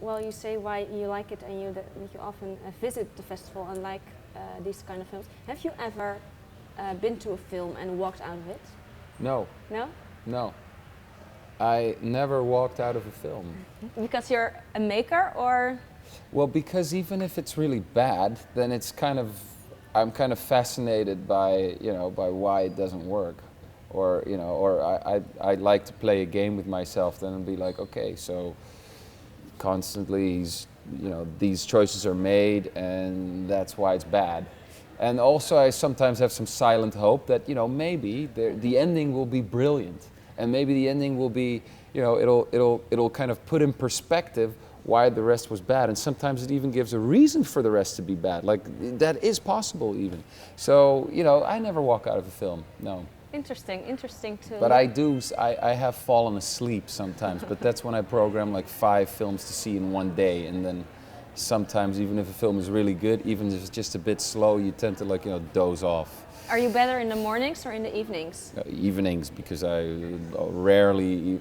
well, you say why you like it and that you often visit the festival and like these kind of films. Have you ever been to a film and walked out of it? No. No? No. I never walked out of a film. Because you're a maker, or? Well, because even if it's really bad, then it's kind of, I'm kind of fascinated by, by why it doesn't work. Or, I like to play a game with myself then and be like, okay, so constantly these choices are made and that's why it's bad. And also I sometimes have some silent hope that, maybe the ending will be brilliant. And maybe the ending will be, it'll kind of put in perspective why the rest was bad. And sometimes it even gives a reason for the rest to be bad. Like, that is possible even. So, I never walk out of a film, no. Interesting to... But I have fallen asleep sometimes, but that's when I program like 5 films to see in one day. And then sometimes, even if a film is really good, even if it's just a bit slow, you tend to doze off. Are you better in the mornings or in the evenings? Evenings, because I rarely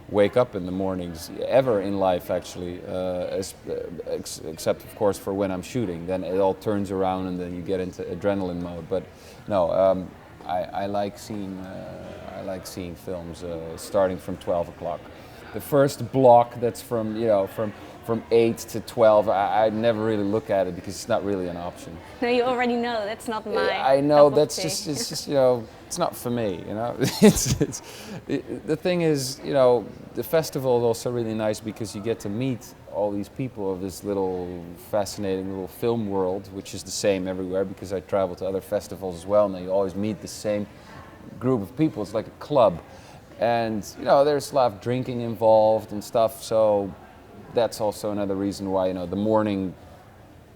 wake up in the mornings, ever in life actually, except of course for when I'm shooting. Then it all turns around and then you get into adrenaline mode. But no, I like seeing films starting from 12 o'clock. The first block that's from 8 to 12, I never really look at it because it's not really an option. No, you already know that's not my. I know that's just it's just it's not for me. The thing is, the festival is also really nice because you get to meet all these people of this little fascinating little film world, which is the same everywhere because I travel to other festivals as well, and you always meet the same group of people. It's like a club, and there's a lot of drinking involved and stuff. So that's also another reason why the morning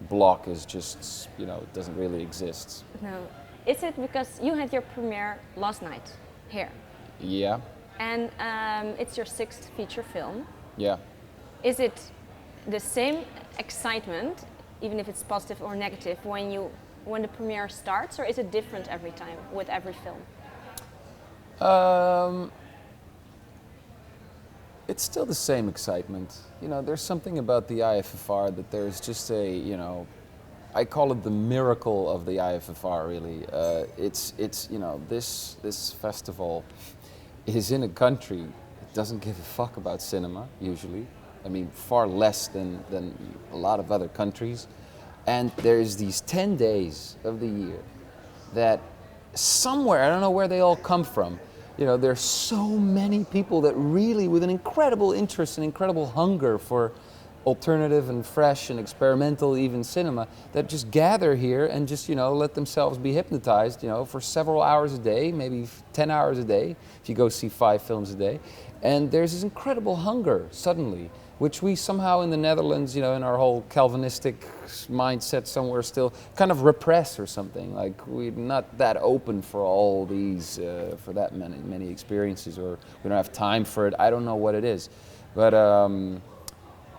block is just it doesn't really exist. No, is it because you had your premiere last night here? Yeah. And it's your 6th feature film. Yeah. Is it the same excitement, even if it's positive or negative, when the premiere starts, or is it different every time with every film? It's still the same excitement. There's something about the IFFR that there's just I call it the miracle of the IFFR really. It's this festival is in a country that doesn't give a fuck about cinema, usually. I mean, far less than a lot of other countries. And there's these 10 days of the year that somewhere, I don't know where they all come from, there's so many people that really, with an incredible interest and incredible hunger for alternative and fresh and experimental even cinema, that just gather here and just, let themselves be hypnotized, for several hours a day, maybe 10 hours a day, if you go see 5 films a day. And there's this incredible hunger, suddenly, which we somehow in the Netherlands, in our whole Calvinistic mindset somewhere still kind of repress or something. Like we're not that open for all these, for that many experiences, or we don't have time for it. I don't know what it is. But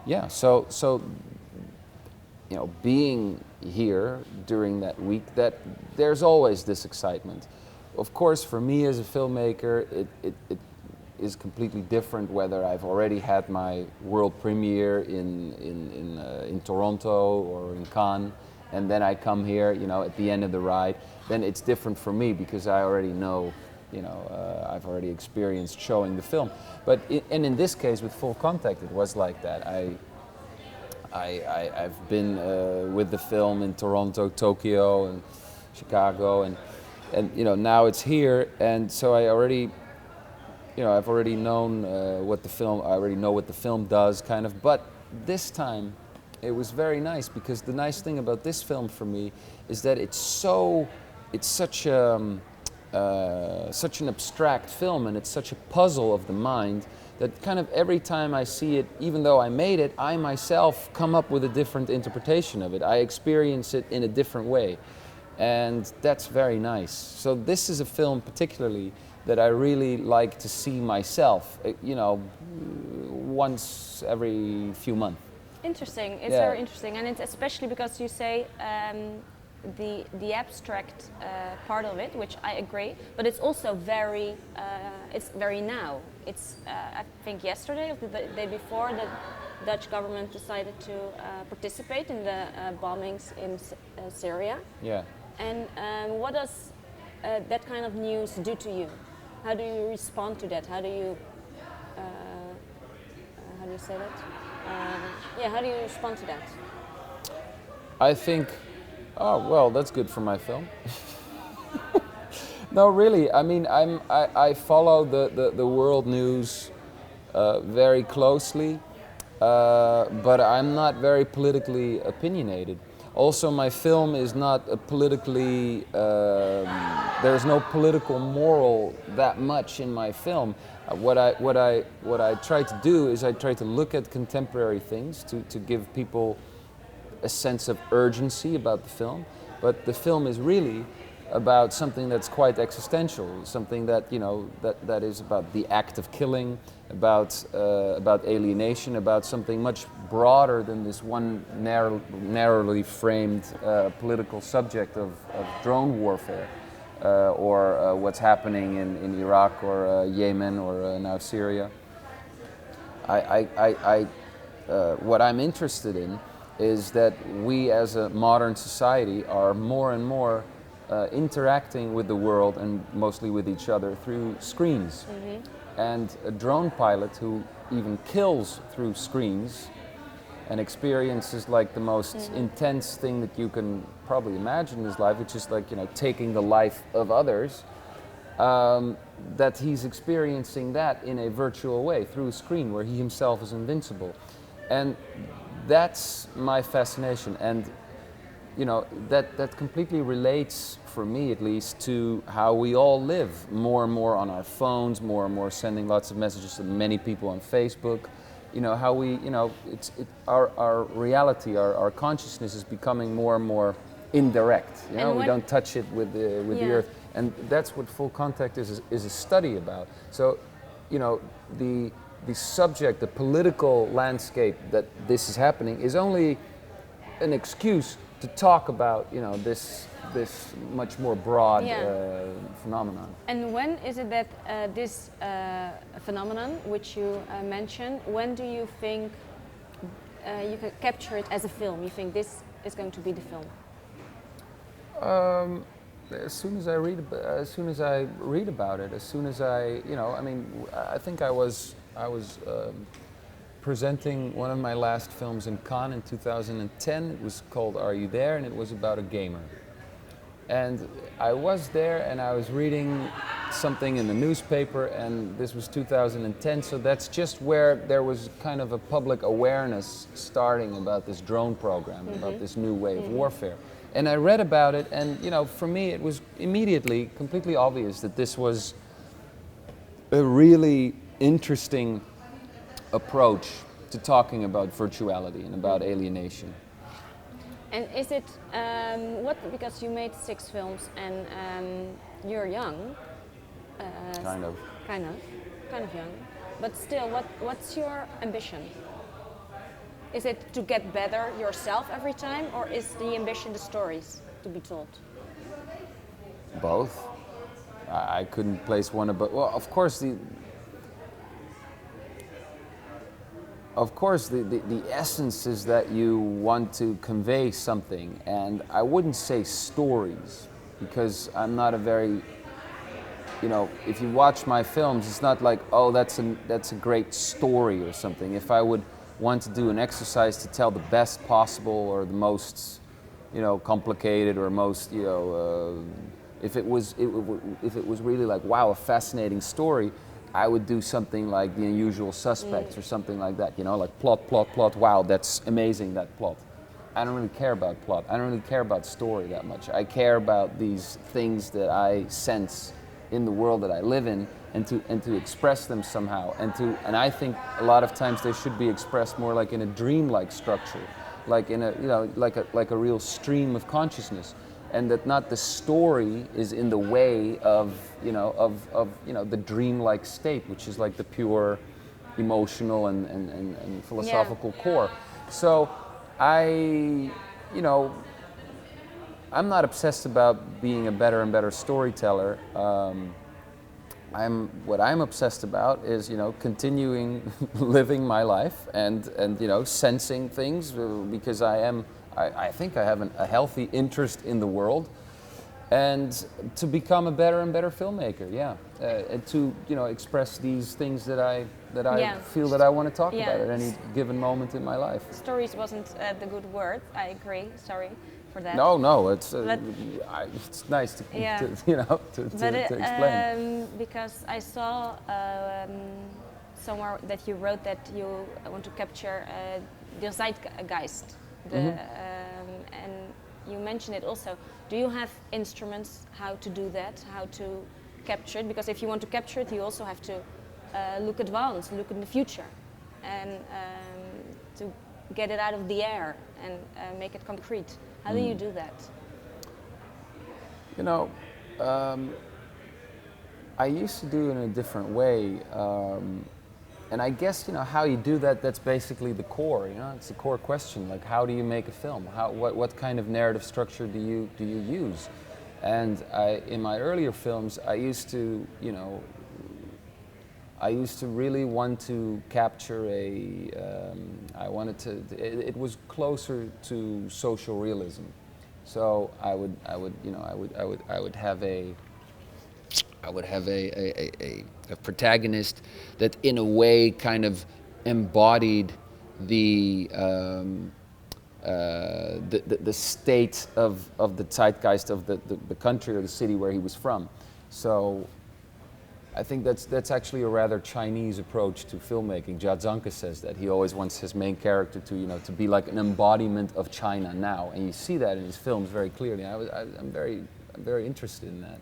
yeah, so being here during that week, that there's always this excitement. Of course, for me as a filmmaker, it is completely different whether I've already had my world premiere in Toronto or in Cannes, and then I come here, at the end of the ride. Then it's different for me because I already know, I've already experienced showing the film. But in this case, with Full Contact, it was like that. I've been with the film in Toronto, Tokyo, and Chicago, and now it's here, and so I already. I've already known what the film. I already know what the film does, kind of. But this time, it was very nice because the nice thing about this film for me is that it's such an abstract film, and it's such a puzzle of the mind that kind of every time I see it, even though I made it, I myself come up with a different interpretation of it. I experience it in a different way, and that's very nice. So this is a film particularly that I really like to see myself, once every few months. Interesting. It's very interesting, and it's especially because you say the abstract part of it, which I agree, but it's also very it's very now. It's I think yesterday or the day before that Dutch government decided to participate in the bombings in Syria. Yeah. And what does that kind of news do to you? How do you respond to that? How do you say that? How do you respond to that? I think, oh well, that's good for my film. No, really. I mean, I follow the world news very closely, but I'm not very politically opinionated. Also, my film is not a politically. There's no political moral that much in my film. What I try to do is I try to look at contemporary things to give people a sense of urgency about the film. But the film is really about something that's quite existential, something that that is about the act of killing, about alienation, about something much broader than this one narrowly framed political subject of drone warfare, or what's happening in Iraq or Yemen or now Syria. What I'm interested in is that we as a modern society are more and more interacting with the world and mostly with each other through screens. Mm-hmm. And a drone pilot who even kills through screens and experiences like the most intense thing that you can probably imagine in his life, which is like, taking the life of others, that he's experiencing that in a virtual way through a screen where he himself is invincible. And that's my fascination. And that completely relates, for me at least, to how we all live more and more on our phones, more and more sending lots of messages to many people on Facebook. How we, our reality, our consciousness is becoming more and more indirect. We don't touch it with the earth, and that's what Full Contact is a study about. So, the subject, the political landscape that this is happening, is only an excuse to talk about this much more broad phenomenon. And when is it that this phenomenon, which you mentioned, when do you think you can capture it as a film? You think this is going to be the film? As soon as I read about it, as soon as I think I was presenting one of my last films in Cannes in 2010. It was called Are You There? And it was about a gamer. And I was there and I was reading something in the newspaper, and this was 2010, so that's just where there was kind of a public awareness starting about this drone program, about this new way of warfare. And I read about it, and for me it was immediately completely obvious that this was a really interesting approach to talking about virtuality and about alienation. And is it because you made 6 films and you're young? Kind of young, but still, what's your ambition? Is it to get better yourself every time, or is the ambition the stories to be told? Both. I couldn't place one above. Well, of course the essence is that you want to convey something, and I wouldn't say stories, because I'm not a very, if you watch my films, it's not like, oh, that's a great story or something. If I would want to do an exercise to tell the best possible or the most, complicated or most, if it was really like, wow, a fascinating story, I would do something like The Unusual Suspects or something like that, like plot, wow, that's amazing, that plot. I don't really care about plot. I don't really care about story that much. I care about these things that I sense in the world that I live in, and to express them somehow. And I think a lot of times they should be expressed more like in a dreamlike structure, like in a, like a real stream of consciousness. And that not the story is in the way of the dreamlike state, which is like the pure emotional and philosophical core. So I'm not obsessed about being a better and better storyteller. what I'm obsessed about is, you know, continuing living my life and you know, sensing things because I think I have a healthy interest in the world, and to become a better and better filmmaker, and to, you know, express these things that I feel that I want to talk about at any given moment in my life. Stories wasn't the good word. I agree. Sorry for that. No, it's nice to, you know, to explain. Because I saw somewhere that you wrote that you want to capture the zeitgeist, and you mentioned it also. Do you have instruments how to do that, how to capture it? Because if you want to capture it, you also have to look advanced, look in the future, and to get it out of the air and make it concrete. How do you do that? You know, I used to do it in a different way. And I guess, you know, how you do that, that's basically the core, you know, it's the core question. Like, how do you make a film? What kind of narrative structure do you use? And in my earlier films, I used to, you know, really want to capture it was closer to social realism. So I would have a protagonist that in a way kind of embodied the state of the zeitgeist of the country or the city where he was from. So I think that's actually a rather Chinese approach to filmmaking. Jia Zhangke says that he always wants his main character to, you know, to be like an embodiment of China now, and you see that in his films very clearly. I'm very interested in that.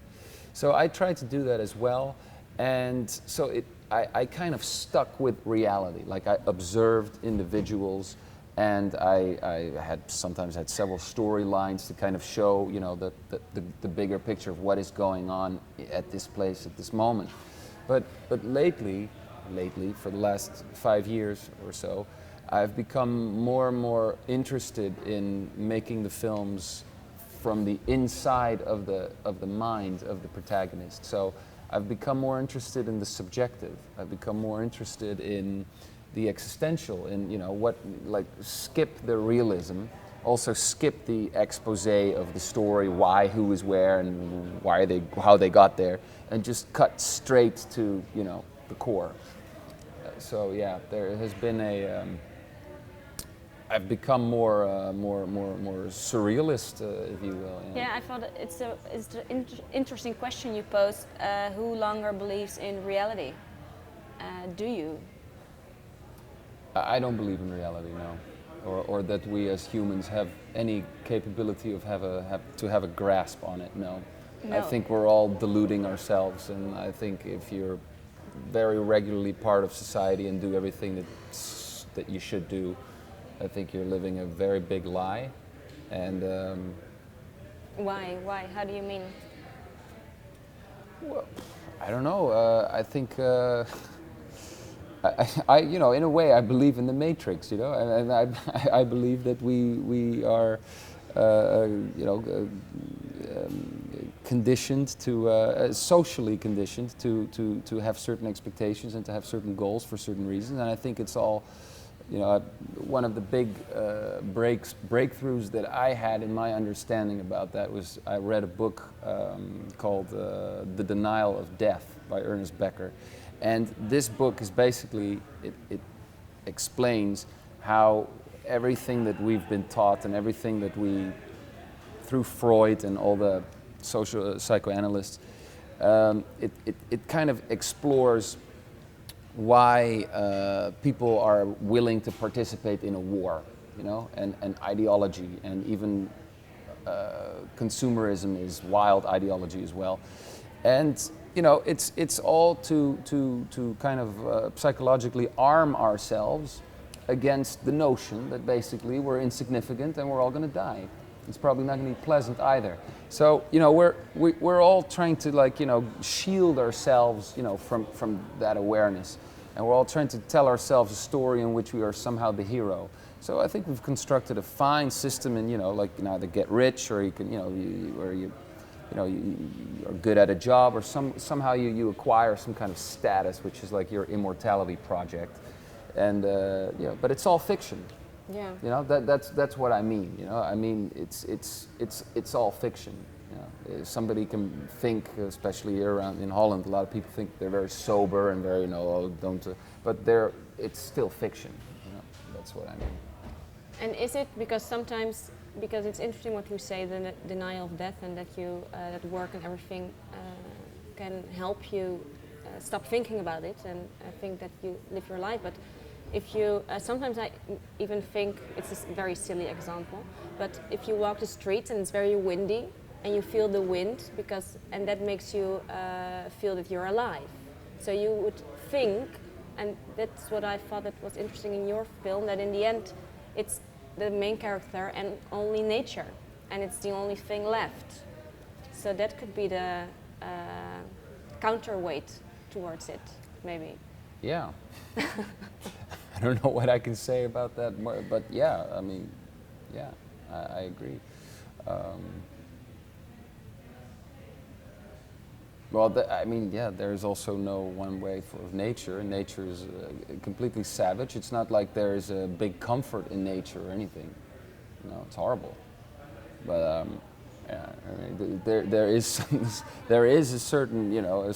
So I tried to do that as well, and so I kind of stuck with reality. Like, I observed individuals, and I sometimes had several storylines to kind of show, you know, the bigger picture of what is going on at this place at this moment. But lately, for the last 5 years or so, I've become more and more interested in making the films from the inside of the mind of the protagonist. So I've become more interested in the subjective. I've become more interested in the existential, in, you know, what, like, skip the realism, also skip the expose of the story, why, who is where, and how they got there, and just cut straight to, you know, the core. So yeah, there has been I've become more surrealist, if you will. Yeah, I thought it's an interesting question you posed. Who longer believes in reality? Do you? I don't believe in reality, no, or that we as humans have any capability of to have a grasp on it. No. I think we're all deluding ourselves, and I think if you're very regularly part of society and do everything that you should do, I think you're living a very big lie. And why? How do you mean? Well, I don't know. I think I you know, in a way, I believe in the Matrix. You know, and I believe that we are you know, conditioned to socially conditioned to have certain expectations and to have certain goals for certain reasons. And I think it's all, you know, one of the big breakthroughs that I had in my understanding about that was I read a book called The Denial of Death by Ernest Becker. And this book is basically, it explains how everything that we've been taught and everything that we, through Freud and all the social psychoanalysts, it kind of explores why people are willing to participate in a war, you know, and ideology, and even consumerism is wild ideology as well. And you know, it's all to kind of psychologically arm ourselves against the notion that basically we're insignificant and we're all going to die. It's probably not going to be pleasant either. So, you know, we're all trying to, like, you know, shield ourselves, you know, from that awareness. And we're all trying to tell ourselves a story in which we are somehow the hero. So I think we've constructed a fine system, and, you know, like, you can either get rich, or you can, you know, or you you know, you are good at a job, or somehow you acquire some kind of status, which is like your immortality project, and you know, but it's all fiction. Yeah. You know, that's what I mean. You know, I mean it's all fiction. You know, somebody can think, especially here around in Holland, a lot of people think they're very sober and very, you know, oh, don't, but it's still fiction. You know, that's what I mean. And is it because sometimes, because it's interesting what you say, the denial of death, and that you that work and everything can help you stop thinking about it and think that you live your life. But if you sometimes I even think it's a very silly example, but if you walk the streets and it's very windy and you feel the wind, and that makes you feel that you're alive. So you would think, and that's what I thought that was interesting in your film, that in the end it's the main character and only nature, and it's the only thing left. So that could be the counterweight towards it, maybe. Yeah. I don't know what I can say about that more, but yeah, I mean, yeah, I agree. Well, I mean, yeah, there's also no one way for nature, and nature is completely savage. It's not like there's a big comfort in nature or anything. No, it's horrible. But yeah, I mean, there is a certain, you know,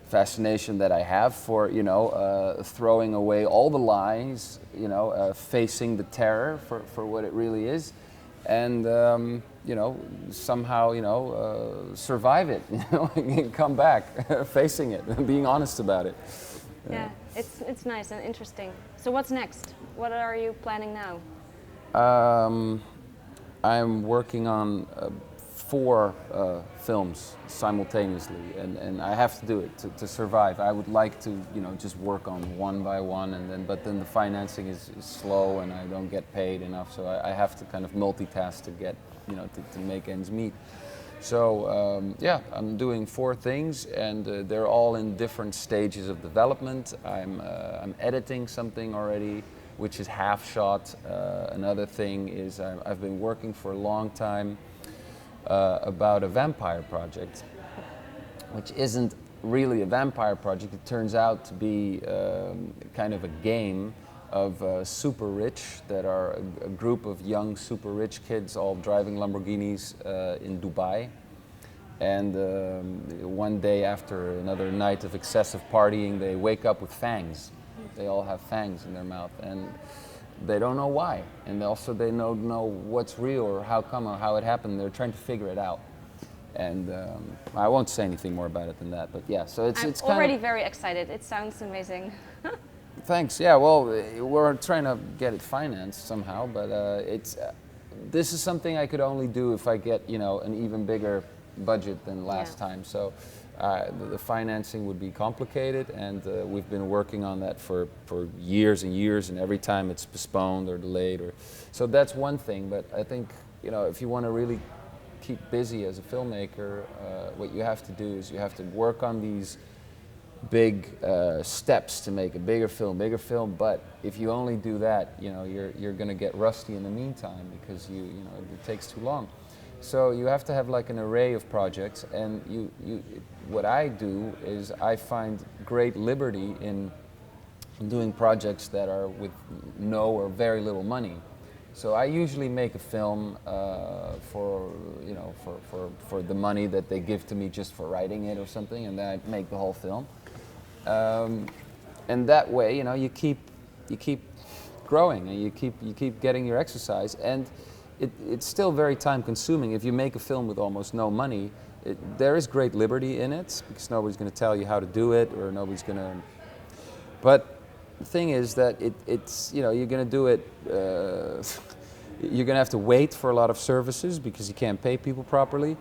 fascination that I have for, you know, throwing away all the lies, you know, facing the terror for what it really is, and you know, somehow, you know, survive it, you know, and come back, facing it, and being honest about it. Yeah, it's nice and interesting. So what's next? What are you planning now? I'm working on 4 films simultaneously, and I have to do it to survive. I would like to, you know, just work on one by one, but then the financing is slow, and I don't get paid enough, so I have to kind of multitask to get, you know, to make ends meet. So yeah, I'm doing 4 things, and they're all in different stages of development. I'm editing something already, which is half shot. Another thing is I've been working for a long time about a vampire project, which isn't really a vampire project. It turns out to be kind of a game of super rich that are a group of young super rich kids all driving Lamborghinis in Dubai. And one day after another night of excessive partying, they wake up with fangs. They all have fangs in their mouth, and they don't know why, and also they don't know what's real or how come or how it happened. They're trying to figure it out, and I won't say anything more about it than that. But yeah, so it's kind already very excited. It sounds amazing. Thanks. Yeah, well, we're trying to get it financed somehow, but this is something I could only do if I get, you know, an even bigger budget than last time. So the financing would be complicated, and we've been working on that for years and years, and every time it's postponed or delayed. So that's one thing, but I think, you know, if you want to really keep busy as a filmmaker, what you have to do is you have to work on these big steps to make a bigger film, but if you only do that, you know, you're going to get rusty in the meantime, because you know, it takes too long. So you have to have like an array of projects, and what I do is I find great liberty in doing projects that are with no or very little money. So I usually make a film for, you know, for the money that they give to me just for writing it or something, and then I make the whole film. And that way, you know, you keep growing, and you keep getting your exercise, and it's still very time consuming. If you make a film with almost no money, there is great liberty in it, because nobody's going to tell you how to do it, or nobody's going to. But the thing is that it's, you know, you're going to do it. You're going to have to wait for a lot of services because you can't pay people properly,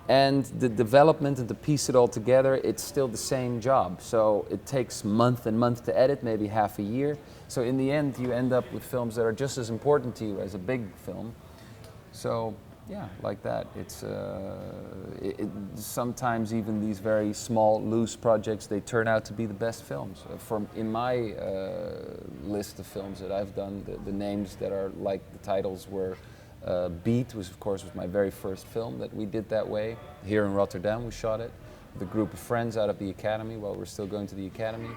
and the development and to piece it all together, it's still the same job. So it takes month and month to edit, maybe half a year. So in the end, you end up with films that are just as important to you as a big film. So yeah, like that. It's sometimes even these very small, loose projects, they turn out to be the best films. In my list of films that I've done, the names that are like the titles were Beat was, of course, was my very first film that we did that way. Here in Rotterdam, we shot it with a group of friends out of the academy while we're still going to the academy.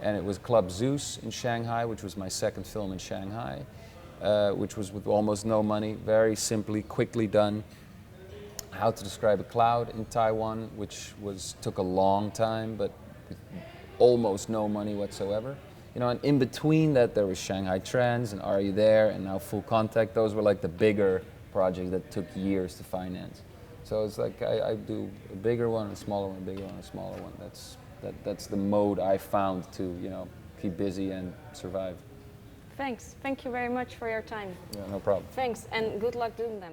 And it was Club Zeus in Shanghai, which was my second film in Shanghai, which was with almost no money, very simply, quickly done. How to Describe a Cloud in Taiwan, which took a long time, but with almost no money whatsoever. You know, and in between that there was Shanghai Trends and Are You There and now Full Contact. Those were like the bigger projects that took years to finance. So it's like I do a bigger one, a smaller one, a bigger one, a smaller one. That's the mode I found to, you know, keep busy and survive. Thanks. Thank you very much for your time. Yeah, no problem. Thanks, and good luck doing them.